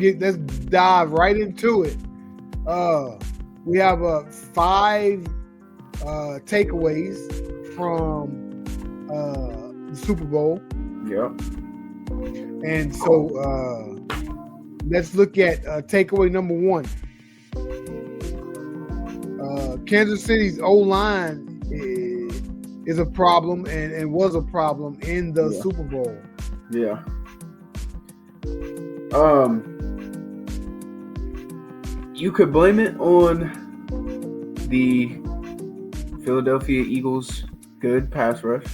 let's dive right into it. We have 5 takeaways from the Super Bowl, Yep. and so let's look at takeaway number 1. Kansas City's O-line is a problem and was a problem in the Super Bowl. Yeah. You could blame it on the Philadelphia Eagles' good pass rush.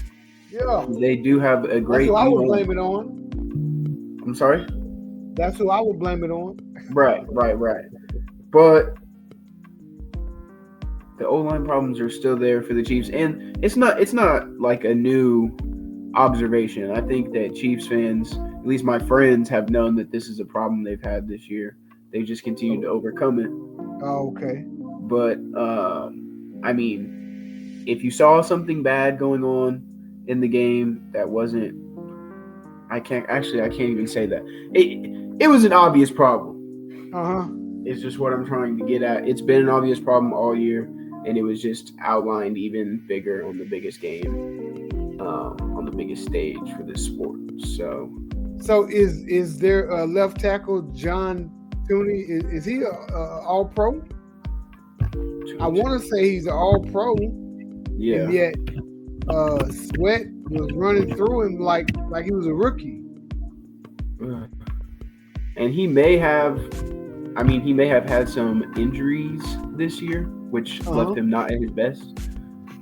Yeah. They do have a great. That's who I would blame it on. I'm sorry? That's who I would blame it on. Right. But the O-line problems are still there for the Chiefs, and it's not like a new observation. I think that Chiefs fans, at least my friends, have known that this is a problem they've had this year. They just continue to overcome it. Oh, okay. But I mean, if you saw something bad going on in the game that wasn't, I can't even say that. It was an obvious problem. It's just what I'm trying to get at. It's been an obvious problem all year, and it was just outlined even bigger on the biggest game, on the biggest stage for this sport. So is there a left tackle, John Tooney? Is he a All-Pro? I want to say he's an All-Pro. Yeah. And yet, Sweat was running through him like he was a rookie. And he may have had some injuries this year, which left him not at his best.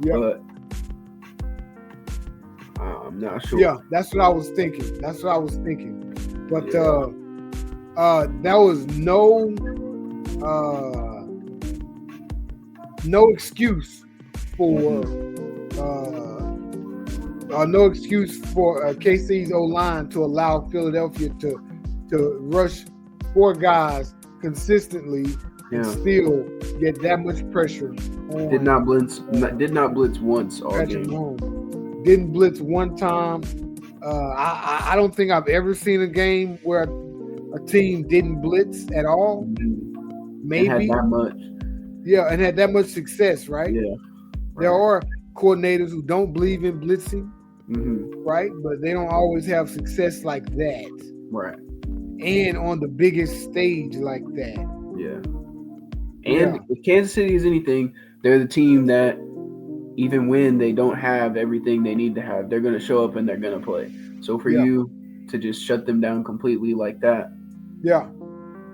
Yeah. But I'm not sure. Yeah, that's what I was thinking. But that was no excuse for KC's O-line to allow Philadelphia to rush 4 guys consistently and still get that much pressure on. Did not blitz once all Patrick game. Mahomes. Didn't blitz one time. I don't think I've ever seen a game where a team didn't blitz at all. Maybe. And had that much. Yeah, and had that much success, right? Yeah. There are coordinators who don't believe in blitzing, right? But they don't always have success like that. Right. And on the biggest stage like that. Yeah. And if Kansas City is anything, they're the team that even when they don't have everything they need to have, they're going to show up and they're going to play. So for you to just shut them down completely like that,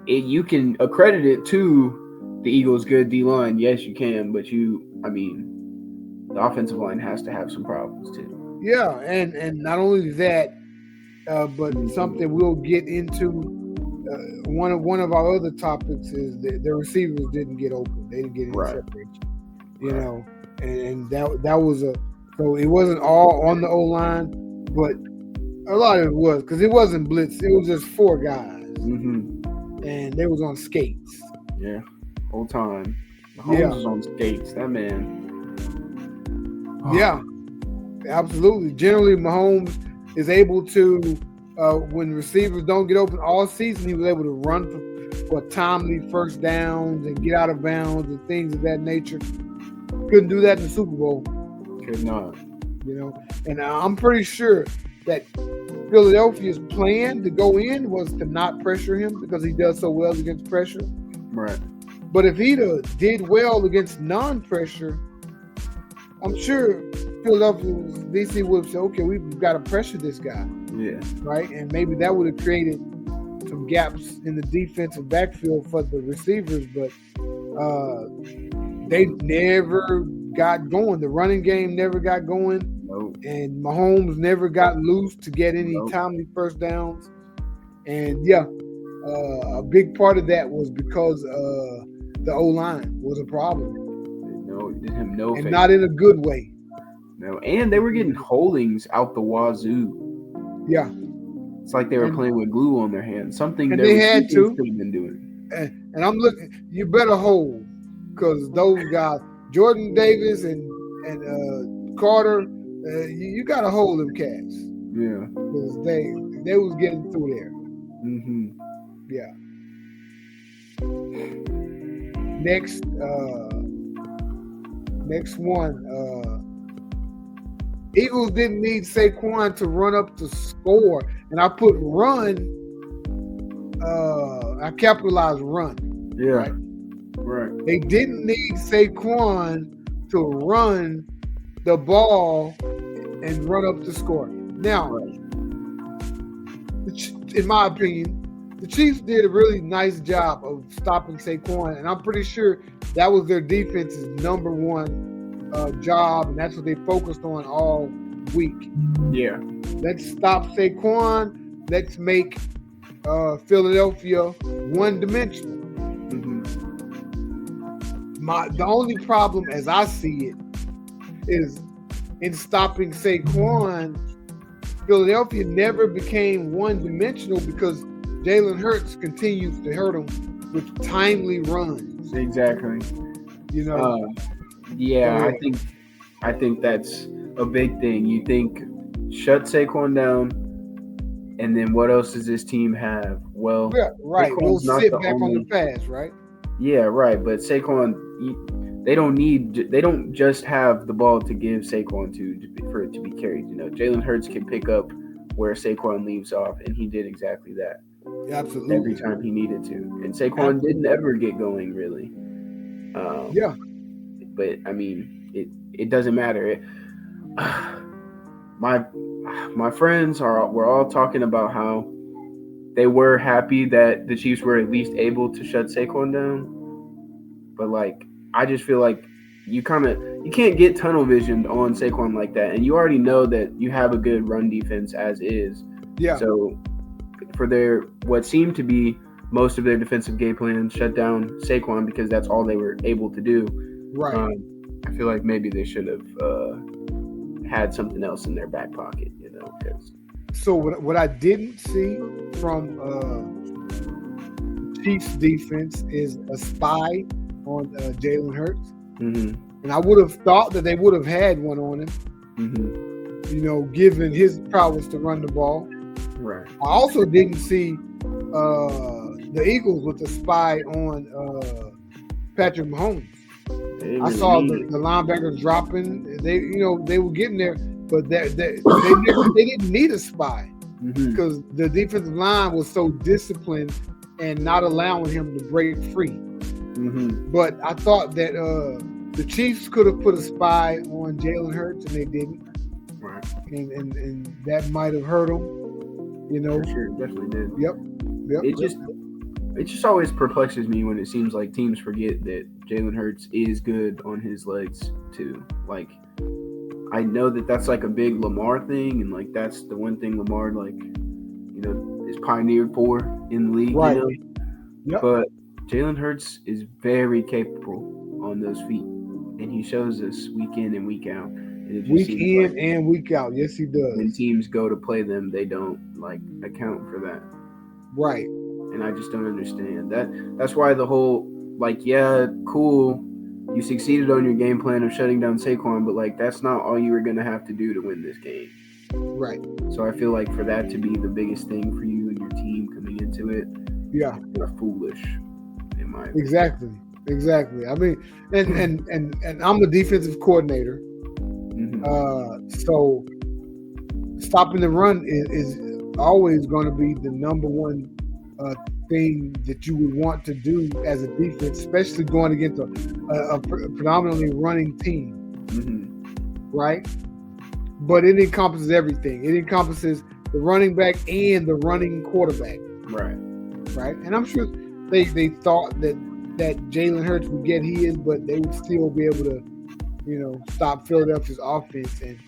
you can accredit it to the Eagles' good D-line. Yes, you can, but the offensive line has to have some problems too. Yeah, and not only that, but something we'll get into. One of our other topics is the receivers didn't get open. They didn't get any separation. You know, and that was so it wasn't all on the O-line, but a lot of it was because it wasn't blitz. It was just 4 guys, and they was on skates. Yeah, whole time. Mahomes was on skates. That man. Yeah, absolutely. Generally, Mahomes is able to, when receivers don't get open all season, he was able to run for timely first downs and get out of bounds and things of that nature. Couldn't do that in the Super Bowl. Could not. You know, and I'm pretty sure that Philadelphia's plan to go in was to not pressure him because he does so well against pressure. Right. But if he did well against non-pressure, I'm sure Philadelphia's DC would say, okay, we've got to pressure this guy. Yeah. Right? And maybe that would have created some gaps in the defensive backfield for the receivers, but they never got going. The running game never got going. Nope. And Mahomes never got loose to get any timely first downs. And a big part of that was because the O-line was a problem. Did him no and favor. Not in a good way. No, and they were getting holdings out the wazoo. Yeah. It's like they were playing with glue on their hands. Something and they had to could have been doing. And I'm looking. You better hold because those guys, Jordan Davis and Carter, you got to hold them cats. Yeah. Because they was getting through there. Mm-hmm. Yeah. next one. Eagles didn't need Saquon to run up the score, and I put run. I capitalized run. Yeah. Right. They didn't need Saquon to run the ball and run up the score. Now, in my opinion, the Chiefs did a really nice job of stopping Saquon, and I'm pretty sure that was their defense's number one job, and that's what they focused on all week. Yeah. Let's stop Saquon. Let's make Philadelphia one-dimensional. Mm-hmm. The only problem, as I see it, is in stopping Saquon, Philadelphia never became one-dimensional because Jalen Hurts continues to hurt them with timely runs. Exactly. You know. Yeah, I think that's a big thing. You think shut Saquon down, and then what else does this team have? Well, yeah, right. Saquon's We'll sit back on the pass, right? Yeah, right. But Saquon, they don't just have the ball to give Saquon for it to be carried. You know, Jalen Hurts can pick up where Saquon leaves off, and he did exactly that. Absolutely. Every time he needed to, and Saquon didn't ever get going really. Yeah. But I mean, it doesn't matter. My friends were all talking about how they were happy that the Chiefs were at least able to shut Saquon down. But like, I just feel like you can't get tunnel visioned on Saquon like that, and you already know that you have a good run defense as is. Yeah. So for what seemed to be most of their defensive game plan, shut down Saquon because that's all they were able to do. Right. I feel like maybe they should have had something else in their back pocket, you know. So what I didn't see from Chiefs defense is a spy on Jalen Hurts. Mm-hmm. And I would have thought that they would have had one on him. Mm-hmm. You know, given his prowess to run the ball. Right. I also didn't see the Eagles with a spy on Patrick Mahomes. I saw the linebackers dropping. They were getting there, but they didn't need a spy because the defensive line was so disciplined and not allowing him to break free. Mm-hmm. But I thought that the Chiefs could have put a spy on Jalen Hurts, and they didn't. Right. And that might have hurt him. You know. For sure, definitely did. Yep. It just always perplexes me when it seems like teams forget that Jalen Hurts is good on his legs too. Like, I know that that's like a big Lamar thing, and like that's the one thing Lamar is pioneered for in the league. Right. You know? Yep. But Jalen Hurts is very capable on those feet, and he shows us week in and week out. And week in and week out, yes, he does. When teams go to play them, they don't account for that. Right. And I just don't understand that. That's why the whole cool, you succeeded on your game plan of shutting down Saquon, but that's not all you were gonna have to do to win this game. Right. So I feel like for that to be the biggest thing for you and your team coming into it, you're foolish, in my opinion. Exactly. I mean, and I'm a defensive coordinator, so stopping the run is always going to be the number one thing that you would want to do as a defense, especially going against a predominantly running team, right? But it encompasses everything. It encompasses the running back and the running quarterback, right? And I'm sure they thought that Jalen Hurts would get his, but they would still be able to, stop Philadelphia's offense, and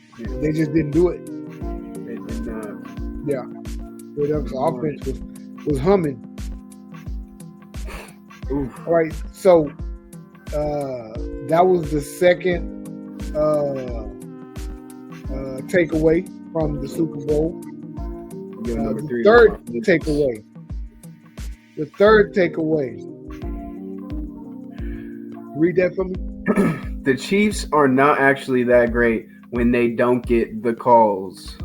they just didn't do it. They did not. Yeah, Philadelphia's offense was humming. Oof. All right, so that was the second takeaway from the Super Bowl. The third takeaway. Read that for me. The Chiefs are not actually that great when they don't get the calls.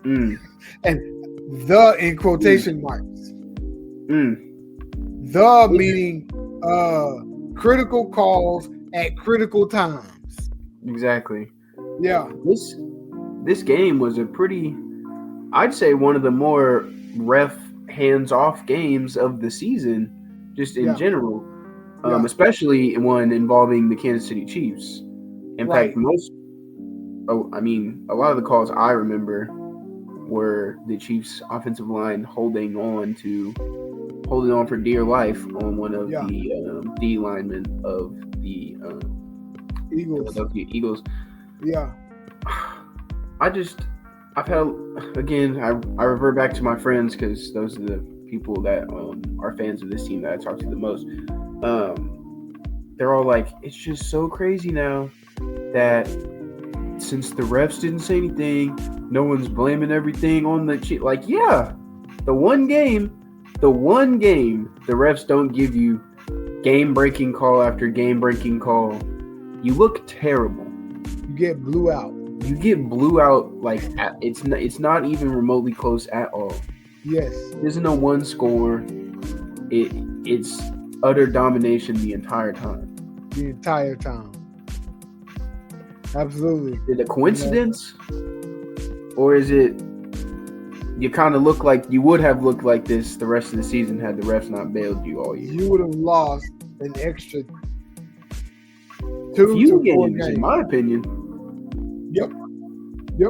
And the in quotation marks. The meaning critical calls at critical times. Exactly. Yeah. This game was I'd say one of the more ref hands-off games of the season, just in general. Especially one involving the Kansas City Chiefs. In fact, a lot of the calls I remember were the Chiefs' offensive line holding on for dear life on one of the D linemen of the Philadelphia Eagles. Yeah. I revert back to my friends because those are the people that are fans of this team that I talk to the most. They're all like, it's just so crazy now that since the refs didn't say anything, no one's blaming everything on the Chiefs. Like, yeah, the one game, the refs don't give you game-breaking call after game-breaking call. You look terrible. You get blew out. Like it's not even remotely close at all. Yes. There's no one score. It's utter domination the entire time. Absolutely. Is it a coincidence? Or is it you kind of look like you would have looked like this the rest of the season had the refs not bailed you all year? You would have lost an extra few games, in my opinion. Yep.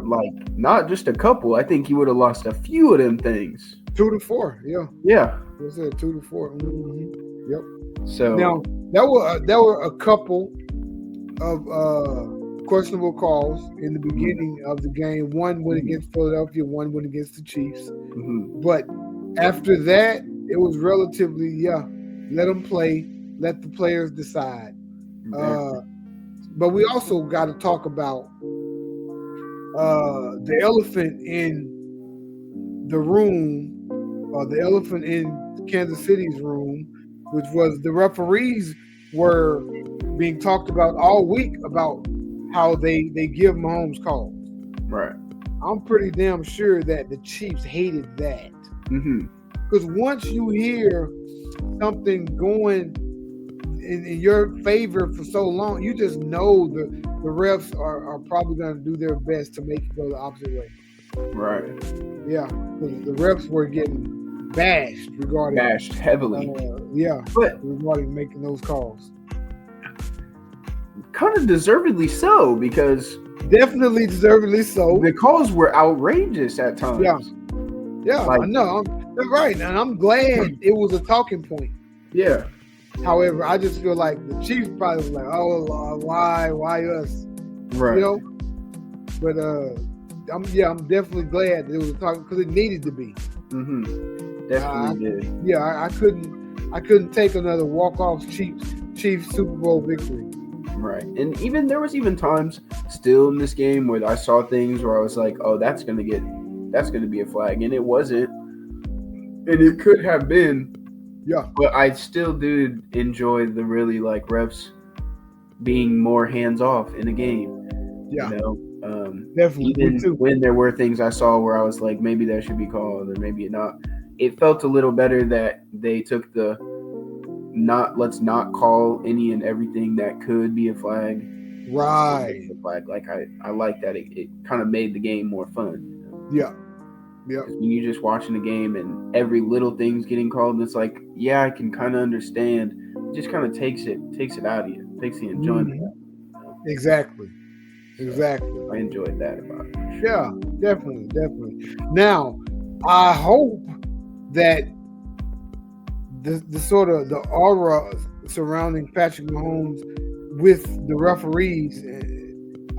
Like, not just a couple. I think you would have lost a few of them things. 2 to 4. Yeah. Yeah. Was it 2 to 4? Mm-hmm. Yep. So now there were a couple of questionable calls in the beginning of the game. One went against Philadelphia, one went against the Chiefs. Mm-hmm. But after that, it was relatively let them play, let the players decide. Exactly. But we also got to talk about the elephant in the room, or the elephant in Kansas City's room, which was the referees were being talked about all week about how they give Mahomes calls. Right. I'm pretty damn sure that the Chiefs hated that. Because once you hear something going in your favor for so long, you just know the refs are probably going to do their best to make it go the opposite way. Right. Yeah. The refs were getting bashed heavily. Regarding making those calls. Kind of deservedly so, because definitely deservedly so. The calls were outrageous at times. Yeah, I know. You're right, and I'm glad it was a talking point. Yeah. However, I just feel like the Chiefs probably was like, "Oh, why us?" Right. You know. But I'm definitely glad that it was a talking because it needed to be. Definitely did. Yeah, I couldn't take another walk-off Chiefs Super Bowl victory. Right. And there was times still in this game where I saw things where I was like, oh, that's gonna be a flag, and it wasn't. And it could have been. Yeah. But I still do enjoy the really refs being more hands off in a game. Yeah. You know? Definitely. Even when there were things I saw where I was like, maybe that should be called or maybe not. It felt a little better that they took the let's not call any and everything that could be a flag. Right. A flag. Like I like that. It kind of made the game more fun. Yeah. Yeah. When you're just watching the game and every little thing's getting called, and it's like, yeah, I can kind of understand. It just kind of takes it out of you. Takes the enjoyment out. Exactly. So exactly. I enjoyed that about it. Yeah, definitely. Now, I hope that the sort of the aura surrounding Patrick Mahomes with the referees,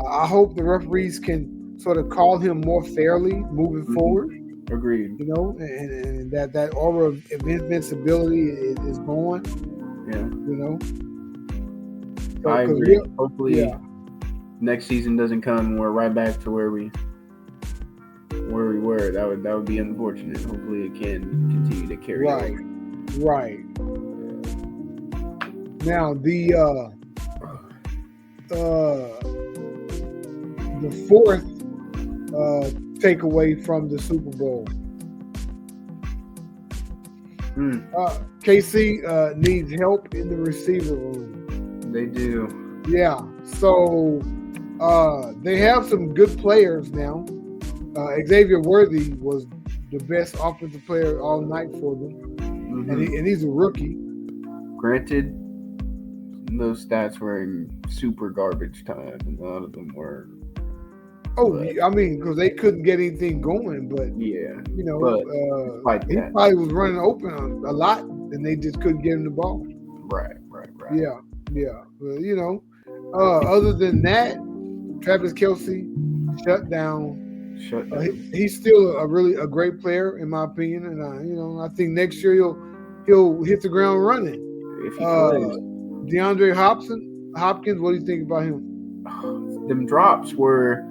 I hope the referees can sort of call him more fairly moving forward. Agreed. You know, and that aura of invincibility is gone. Yeah. You know. So, I agree. Hopefully next season doesn't come and we're right back to where we were. That would be unfortunate. Hopefully it can continue to carry on. Right. Now the fourth takeaway from the Super Bowl. KC needs help in the receiver room. they do. Yeah. So they have some good players now. Xavier Worthy was the best offensive player all night for them, and he's a rookie. Granted, those stats were in super garbage time. A lot of them were. Oh, I mean, because they couldn't get anything going, but yeah, you know, like he probably was running open a lot, and they just couldn't get him the ball. Right. Yeah. Well, you know, other than that, Travis Kelce shut down. He's still a great player in my opinion, and you know, I think next year he'll hit the ground running. If he plays. DeAndre Hopkins, what do you think about him? Them drops were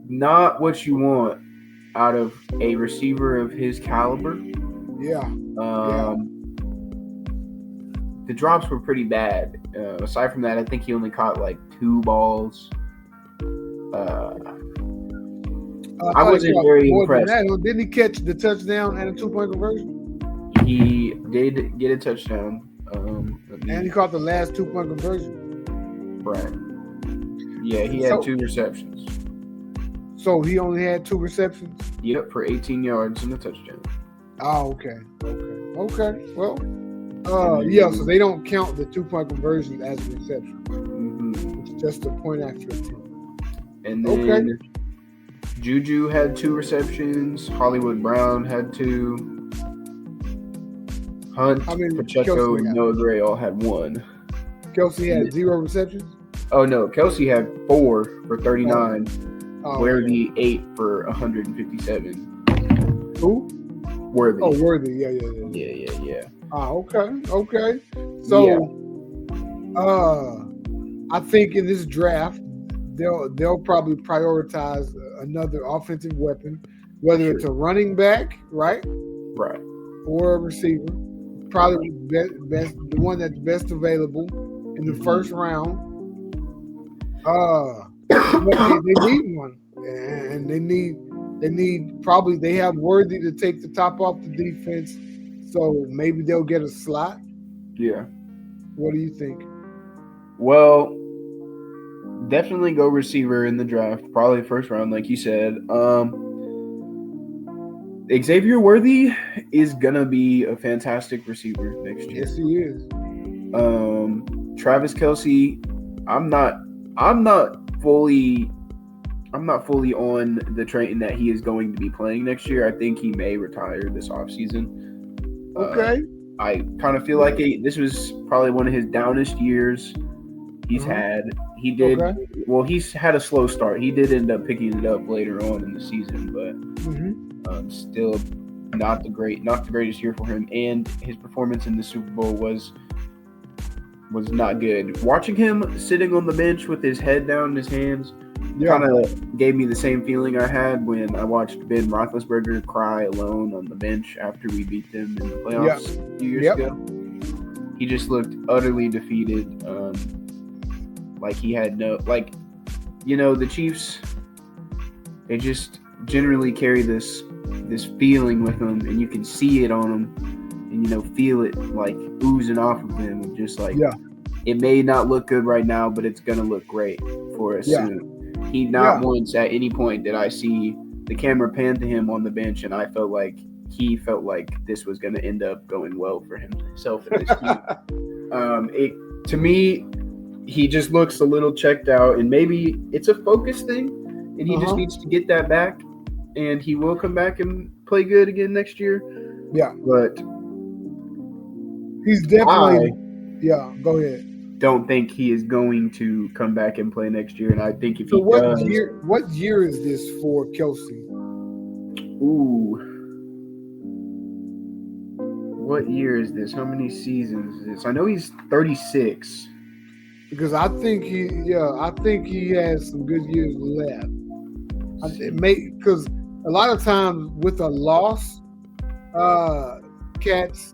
not what you want out of a receiver of his caliber. Yeah. The drops were pretty bad. Aside from that, I think he only caught like 2 balls. I wasn't very impressed. Didn't he catch the touchdown and a 2-point conversion? He did get a touchdown. And he caught the last 2-point conversion. Right. Yeah, he had 2 receptions. So he only had 2 receptions? Yep, for 18 yards and a touchdown. Oh, okay. Well, yeah, so they don't count the 2-point conversion as a reception. It's just a point after attempt. And then Juju had 2 receptions. Hollywood Brown had 2. Hunt, Pacheco, and Noah Gray all had 1. Kelce had 0 receptions? Oh, no. Kelce had 4 for 39. Worthy 8 for 157. Who? Worthy. Oh, Worthy. Yeah. Okay. So, I think in this draft, they'll probably prioritize another offensive weapon, whether it's a running back, right, or a receiver. Probably the one that's best available in the first round. They need one, and they have Worthy to take the top off the defense, so maybe they'll get a slot. Yeah. What do you think? Well, definitely go receiver in the draft, probably first round, like you said. Xavier Worthy is gonna be a fantastic receiver next year. Yes, he is. Travis Kelce, I'm not fully on the train that he is going to be playing next year. I think he may retire this offseason. Okay. I kind of feel like this was probably one of his downest years he's had. He did well. He's had a slow start. He did end up picking it up later on in the season, but still not the greatest year for him. And his performance in the Super Bowl was not good. Watching him sitting on the bench with his head down in his hands kind of gave me the same feeling I had when I watched Ben Roethlisberger cry alone on the bench after we beat them in the playoffs a few years ago. He just looked utterly defeated. Like he had the Chiefs, they just generally carry this feeling with them, and you can see it on them, and feel it like oozing off of them. Just like it may not look good right now, but it's gonna look great for us soon. He once at any point did I see the camera pan to him on the bench, and I felt like he felt like this was gonna end up going well for himself and his team. To me, he just looks a little checked out, and maybe it's a focus thing, and he just needs to get that back, and he will come back and play good again next year. Yeah, but he's definitely. Go ahead. Don't think he is going to come back and play next year, and I think if he does. What year is this for Kelce? Ooh. What year is this? How many seasons is this? I know he's 36. Because I think he has some good years left. Because a lot of times with a loss, cats,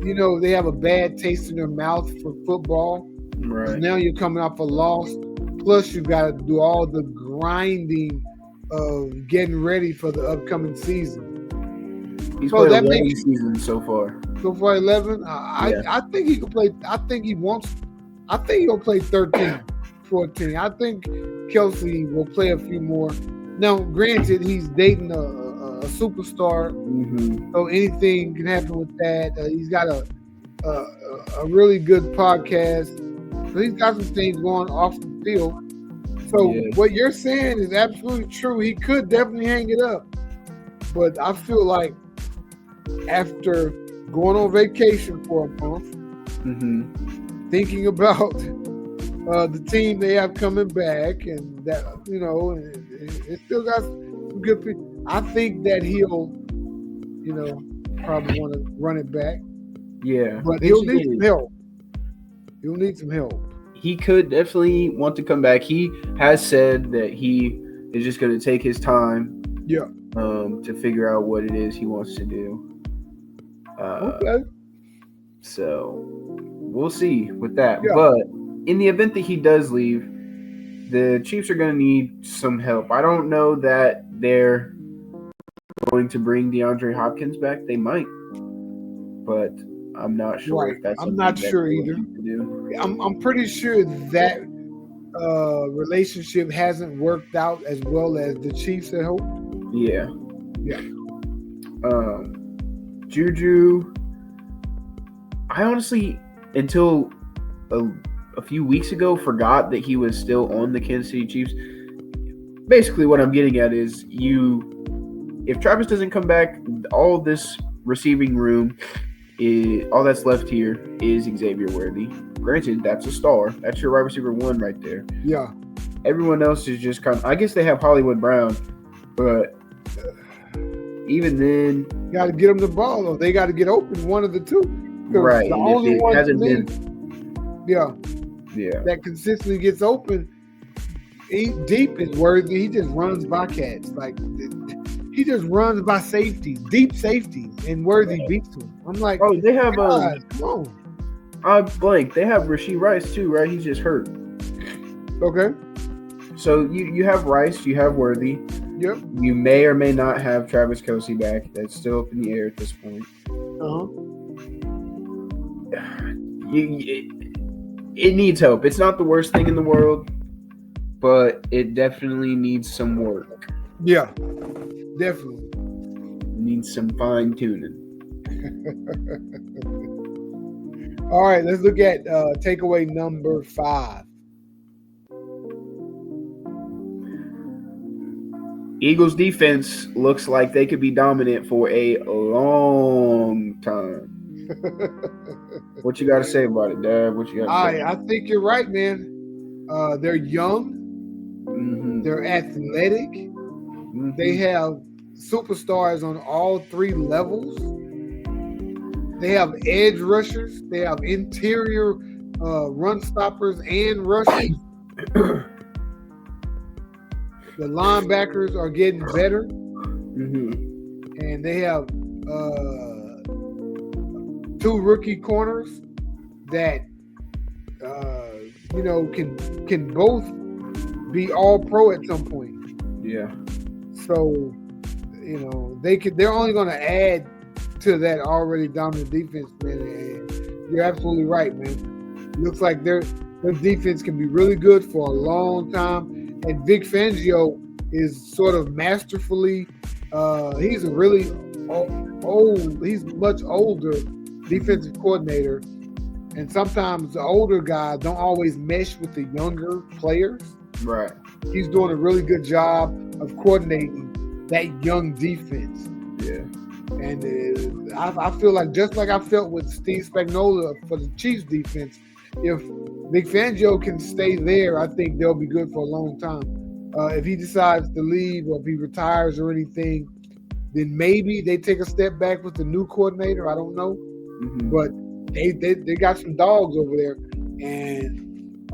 they have a bad taste in their mouth for football. Right. Now you're coming off a loss, plus you got to do all the grinding of getting ready for the upcoming season. He's So played that 11 makes seasons so far. so far 11. Yeah. I think he could play. I think he wants. I think he'll play 13, 14. I think Kelsey will play a few more. Now, granted, he's dating a superstar, Mm-hmm. so anything can happen with that. He's got a really good podcast. So he's got some things going off the field. So Yeah. what you're saying is absolutely true. He could definitely hang it up. But I feel like after going on vacation for a month, Mm-hmm. thinking about the team they have coming back, and that it still got some good people. I think that he'll, probably want to run it back, Yeah. but he'll need some help. He'll need some help. He could definitely want to come back. He has said that he is just going to take his time. Yeah. To figure out what it is he wants to do. Okay. So we'll see with that. Yeah. But in the event that he does leave, the Chiefs are going to need some help. I don't know that they're going to bring DeAndre Hopkins back. They might, but I'm not sure Right. if that's I'm something not that sure they're either. looking to do. I'm pretty sure that relationship hasn't worked out as well as the Chiefs had hoped. Yeah. Yeah. Juju, I honestly, until a few weeks ago, forgot that he was still on the Kansas City Chiefs. Basically, what I'm getting at is if Travis doesn't come back, all this receiving room, all that's left here is Xavier Worthy. Granted, that's a star. That's your wide receiver 1 right there. Yeah. Everyone else is just kind of, I guess they have Hollywood Brown, but even then, got to get them the ball, though. They got to get open, one of the two. Right. The And only if it one hasn't to me, been, yeah, that consistently gets open deep is Worthy. He just runs by cats. Like, he just runs by safeties, deep safeties, and Worthy beats them. I'm like, oh, they have God, come on. I blank. They have Rashee Rice too, right? He's just hurt. Okay. So you have Rice, you have Worthy. Yep. You may or may not have Travis Kelce back. That's still up in the air at this point. It needs hope. It's not the worst thing in the world, but it definitely needs some work. Yeah, definitely. Needs some fine tuning. All right, let's look at takeaway number 5. Eagles defense looks like they could be dominant for a long time. What you got to say about it, Dad? What you got to say? I think you're right, man. They're young. Mm-hmm. They're athletic. Mm-hmm. They have superstars on all 3 levels. They have edge rushers. They have interior run stoppers and rushers. The linebackers are getting better. Mm-hmm. And they have 2 rookie corners that can both be all pro at some point. Yeah. So, they're only going to add to that already dominant defense, man. And you're absolutely right, man. Looks like their defense can be really good for a long time. And Vic Fangio is sort of masterfully. He's a really old. He's much older defensive coordinator, and sometimes the older guys don't always mesh with the younger players. Right. He's doing a really good job of coordinating that young defense. Yeah. And I feel like, just like I felt with Steve Spagnuolo for the Chiefs defense, if Vic Fangio can stay there, I think they'll be good for a long time. If he decides to leave or if he retires or anything, then maybe they take a step back with the new coordinator. I don't know. Mm-hmm. But they got some dogs over there, and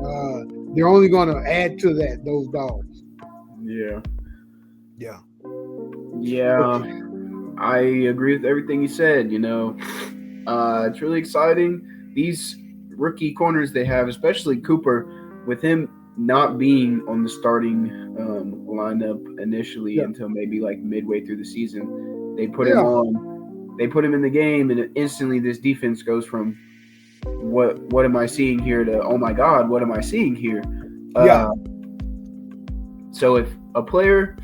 they're only going to add to those dogs. Yeah. Yeah. Yeah. I agree with everything you said. It's really exciting. These rookie corners they have, especially Cooper, with him not being on the starting lineup initially until maybe like midway through the season, they put him on they put him in the game, and instantly this defense goes from what am I seeing here to oh my God, what am I seeing here? So if a player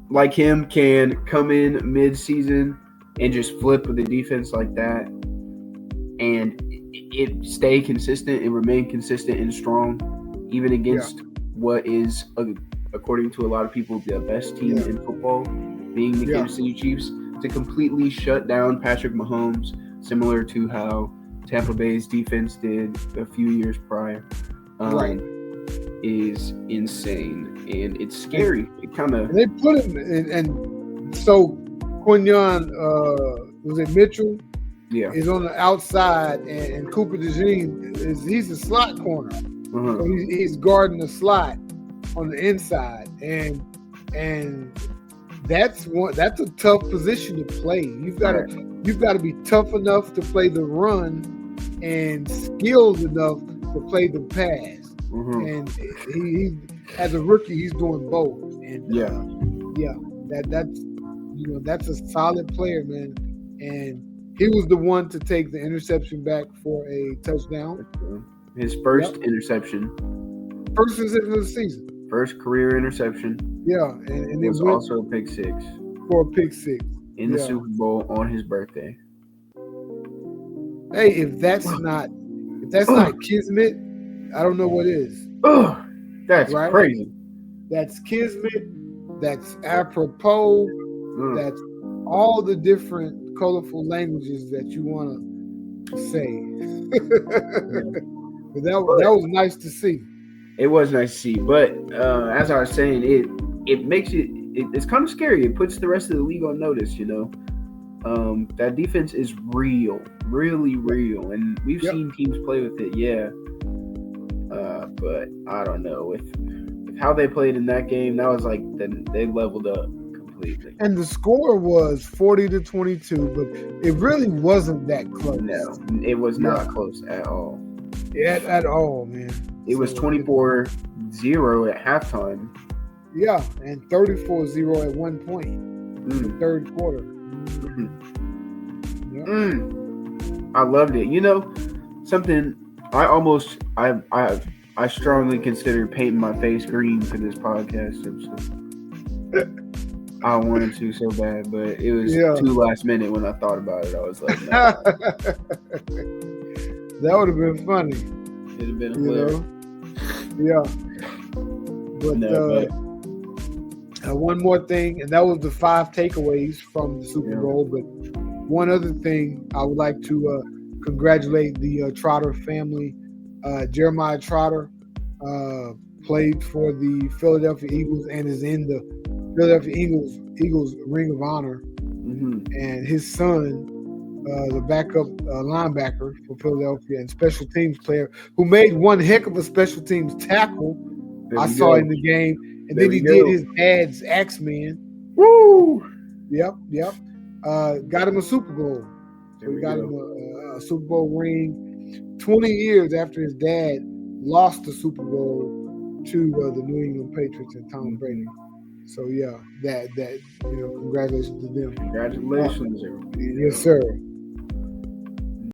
like him can come in mid-season and just flip with a defense like that, and it stay consistent and remain consistent and strong, even against what is, according to a lot of people, the best team in football, being the Kansas City Chiefs, to completely shut down Patrick Mahomes, similar to how Tampa Bay's defense did a few years prior, is insane, and it's scary. It kind of they put him in, and so Quinyon, was it Mitchell? Yeah, is on the outside, and Cooper DeJean he's a slot corner. So he's guarding the slot on the inside, and that's a tough position to play. You've got to be tough enough to play the run and skilled enough to play the pass. And he as a rookie, he's doing both. And that's a solid player, man. And he was the one to take the interception back for a touchdown. His first interception. First interception of the season. First career interception. Yeah, and it was also a pick six. For a pick six. In the Super Bowl on his birthday. Hey, if that's not kismet, I don't know what is. That's crazy. That's kismet. That's apropos. That's all the different colorful languages that you want to say. But that was nice to see. It was nice to see, but as I was saying, it makes it's kind of scary. It puts the rest of the league on notice, you know. That defense is real, really real, and we've seen teams play with it, but I don't know with how they played in that game. That was like they leveled up completely. And the score was 40-22, but it really wasn't that close. No, it was not close at all. At all, man. It was 24-0 at halftime. Yeah, and 34-0 at one point in the third quarter. I loved it. You know, something I strongly considered painting my face green for this podcast episode. I wanted to so bad, but it was too last minute when I thought about it. I was like, no. That would have been funny. It'd have been hilarious. But one more thing, and that was the 5 takeaways from the Super Bowl. But one other thing, I would like to congratulate the Trotter family. Jeremiah Trotter played for the Philadelphia Eagles and is in the Philadelphia Eagles Ring of Honor. And his son, the backup linebacker for Philadelphia and special teams player, who made one heck of a special teams tackle I saw in the game. And then he did his dad's Axeman. Woo! Yep. Got him a Super Bowl. So we got him a Super Bowl ring 20 years after his dad lost the Super Bowl to the New England Patriots and Tom Brady. So that congratulations to them. Congratulations. Yes, sir.